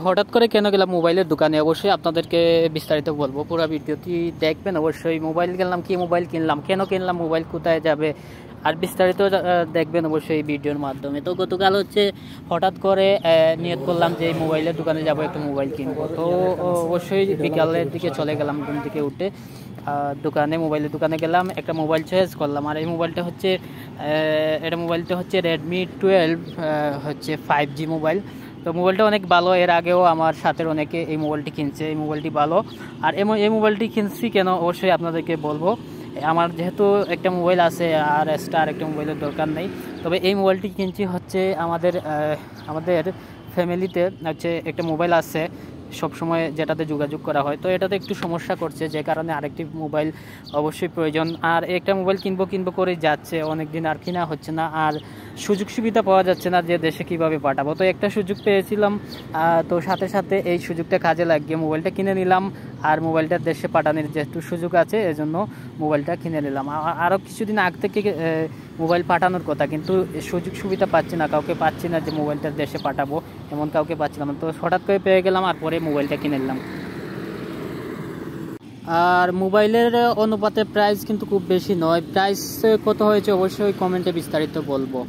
হঠাৎ করে কেন গেলাম মোবাইলের দোকানে, অবশ্যই আপনাদেরকে বিস্তারিত বলবো। পুরো ভিডিওটি দেখবেন অবশ্যই। মোবাইল গেলাম, কি মোবাইল কিনলাম, কেন কিনলাম, মোবাইল কোথায় যাবে, আর বিস্তারিত দেখবেন অবশ্যই এই ভিডিওর মাধ্যমে। তো গতকাল হচ্ছে হঠাৎ করে নিয়ত করলাম যে এই মোবাইলের দোকানে যাব, একটা মোবাইল কিনবো। তো অবশ্যই বিকালের দিকে চলে গেলাম ঘুম থেকে উঠে মোবাইলের দোকানে গেলাম, একটা মোবাইল চয়েস করলাম। আর এই মোবাইলটা হচ্ছে রেডমি 12 হচ্ছে 5G মোবাইল। তো মোবাইলটা অনেক ভালো, এর আগেও আমার সাথে অনেকে এই মোবাইলটি কিনছে। এই মোবাইলটি ভালো। আর এই মোবাইলটি কিনছি কেন অবশ্যই আপনাদেরকে বলবো। আমার যেহেতু একটা মোবাইল আছে আর এক্সট্রা একটা মোবাইলের দরকার নেই, তবে এই মোবাইলটি কিনছি হচ্ছে আমাদের ফ্যামিলিতে হচ্ছে একটা মোবাইল আছে সব সময় যেটাতে যোগাযোগ করা হয়। তো এটাতে একটু সমস্যা করছে, যে কারণে আরেকটি মোবাইল অবশ্যই প্রয়োজন। আর একটা মোবাইল কিনবো করে যাচ্ছে অনেক দিন, আর কিনা হচ্ছে না, আর সুযোগ সুবিধা পাওয়া যাচ্ছে না যে দেশে কিভাবে পাঠাবো। তো একটা সুযোগ পেয়েছিলাম, তো সাথে সাথে এই সুযোগটা কাজে লাগিয়ে মোবাইলটা কিনে নিলাম। আর মোবাইলটা দেশে পাঠানোর যেহেতু সুযোগ আছে, এজন্য মোবাইলটা কিনে নিলাম। আরও কিছুদিন আগ থেকে মোবাইল পাঠানোর কথা, কিন্তু সুযোগ সুবিধা পাচ্ছি না, কাউকে পাচ্ছি না যে মোবাইলটা দেশে পাঠাবো, এমন কাউকে পাচ্ছিলাম না। তো হঠাৎ করে পেয়ে গেলাম, আর পরে মোবাইলটা কিনে নিলাম। আর মোবাইলের অনুপাতে প্রাইস কিন্তু খুব বেশি নয়। প্রাইস কত হয়েছে অবশ্যই কমেন্টে বিস্তারিত বলবো।